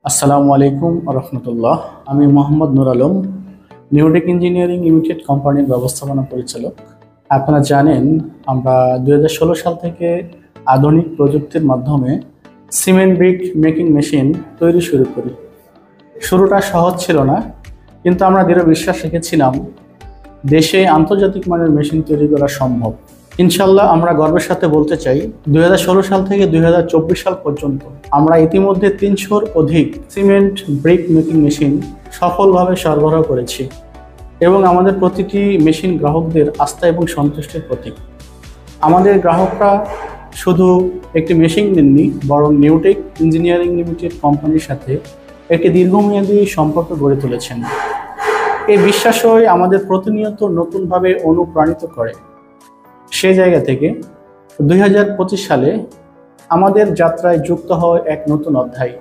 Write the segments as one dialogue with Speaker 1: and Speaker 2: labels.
Speaker 1: আসসালামু আলাইকুম রহমতুল্লাহ। আমি Mohammad Nur Alam, Newtech engineering limited কোম্পানির ব্যবস্থাপনা পরিচালক। আপনারা জানেন আমরা 2016 সাল থেকে আধুনিক প্রযুক্তির মাধ্যমে সিমেন্ট ব্রিক মেকিং মেশিন তৈরি শুরু করি। শুরুটা সহজ ছিল না, কিন্তু আমরা দৃঢ় বিশ্বাস রেখেছিলাম দেশে আন্তর্জাতিক মানের মেশিন তৈরি করা সম্ভব। ইনশাল্লাহ আমরা গর্বের সাথে বলতে চাই 2016 সাল থেকে 2024 সাল পর্যন্ত আমরা ইতিমধ্যে 300-র অধিক সিমেন্ট ব্রিক মেকিং মেশিন সফলভাবে সরবরাহ করেছি এবং আমাদের প্রতিটি মেশিন গ্রাহকদের আস্থা এবং সন্তুষ্টির প্রতীক। আমাদের গ্রাহকরা শুধু একটি মেশিন নেননি, বরং নিউটেক ইঞ্জিনিয়ারিং লিমিটেড কোম্পানির সাথে একটি দীর্ঘমেয়াদী সম্পর্ক গড়ে তুলেছেন। এই বিশ্বাসই আমাদের প্রতিনিয়ত নতুনভাবে অনুপ্রাণিত করে। সেই জায়গা থেকে 2025 সালে আমাদের যাত্রায় যুক্ত হয় এক নতুন অধ্যায়।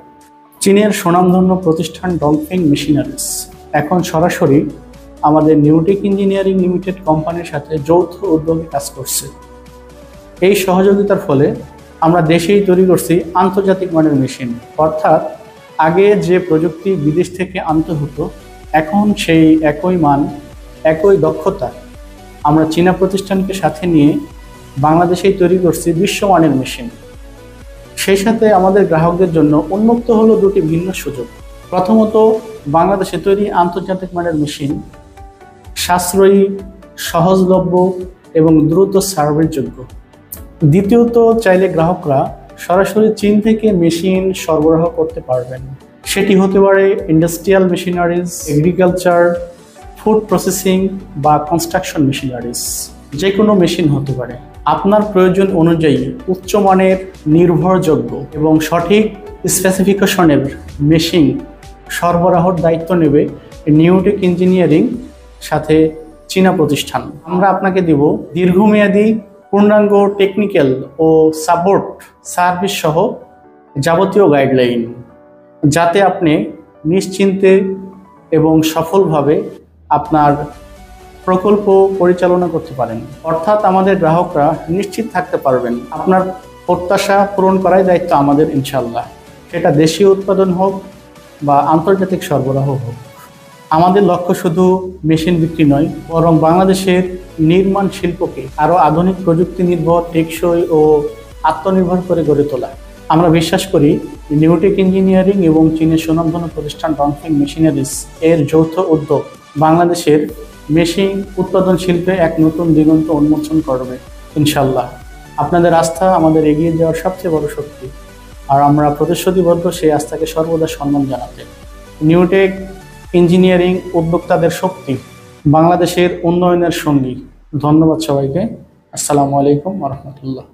Speaker 1: চীনের স্বনামধন্য প্রতিষ্ঠান ডংফেং মেশিনারিজ এখন সরাসরি আমাদের নিউটেক ইঞ্জিনিয়ারিং লিমিটেড কোম্পানির সাথে যৌথ উদ্যোগে কাজ করছে। এই সহযোগিতার ফলে আমরা দেশেই তৈরি করছি আন্তর্জাতিক মানের মেশিন। অর্থাৎ আগে যে প্রযুক্তি বিদেশ থেকে আনতে হতো, এখন সেই একই মান, একই দক্ষতা আমরা চীনা প্রতিষ্ঠানকে সাথে নিয়ে বাংলাদেশেই তৈরি করছি বিশ্বমানের মেশিন। সেই সাথে আমাদের গ্রাহকদের জন্য উন্মুক্ত হলো দুটি ভিন্ন সুযোগ। প্রথমত, বাংলাদেশে তৈরি আন্তর্জাতিক মানের মেশিন সাশ্রয়ী, সহজলভ্য এবং দ্রুত সার্ভের যোগ্য। দ্বিতীয়ত, চাইলে গ্রাহকরা সরাসরি চীন থেকে মেশিন সরবরাহ করতে পারবেন। সেটি হতে পারে industrial machineries, agriculture, food processing বা কনস্ট্রাকশন মেশিনারিজ। যে কোনো মেশিন হতে পারে। আপনার প্রয়োজন অনুযায়ী উচ্চমানের, নির্ভরযোগ্য এবং সঠিক স্পেসিফিকেশনের মেশিন সরবরাহের দায়িত্ব নেবে নিউটেক ইঞ্জিনিয়ারিং সাথে চীনা প্রতিষ্ঠান। আমরা আপনাকে দেব দীর্ঘমেয়াদী পূর্ণাঙ্গ টেকনিক্যাল ও সাপোর্ট সার্ভিস সহ যাবতীয় গাইডলাইন, যাতে আপনি নিশ্চিন্তে এবং সফলভাবে আপনার প্রকল্প পরিচালনা করতে পারেন। অর্থাৎ আমাদের গ্রাহকরা নিশ্চিত থাকতে পারবেন আপনার প্রত্যাশা পূরণ করাই দায়িত্ব আমাদের, ইনশাল্লাহ। সেটা দেশীয় উৎপাদন হোক বা আন্তর্জাতিক সরবরাহ হোক। আমাদের লক্ষ্য শুধু মেশিন বিক্রি নয়, বরং বাংলাদেশের নির্মাণ শিল্পকে আরও আধুনিক প্রযুক্তি নির্ভর, টেকসই ও আত্মনির্ভর করে গড়ে তোলা। আমরা বিশ্বাস করি নিউটেক ইঞ্জিনিয়ারিং এবং চীনের সুনামধন্য প্রতিষ্ঠান ডংফেং মেশিনারিজ এর যৌথ উদ্যোগ বাংলাদেশের মেশিন উৎপাদন শিল্পে এক নতুন দিগন্ত উন্মোচন করবে, ইনশাল্লাহ। আপনাদের আস্থা আমাদের এগিয়ে যাওয়ার সবচেয়ে বড় শক্তি, আর আমরা প্রতিশ্রুতিবদ্ধ সেই আস্থাকে সর্বদা সম্মান জানাতে। নিউটেক ইঞ্জিনিয়ারিং উদ্যোক্তাদের শক্তি, বাংলাদেশের উন্নয়নের সঙ্গী। ধন্যবাদ সবাইকে। আসসালামু আলাইকুম রহমতুল্লাহ।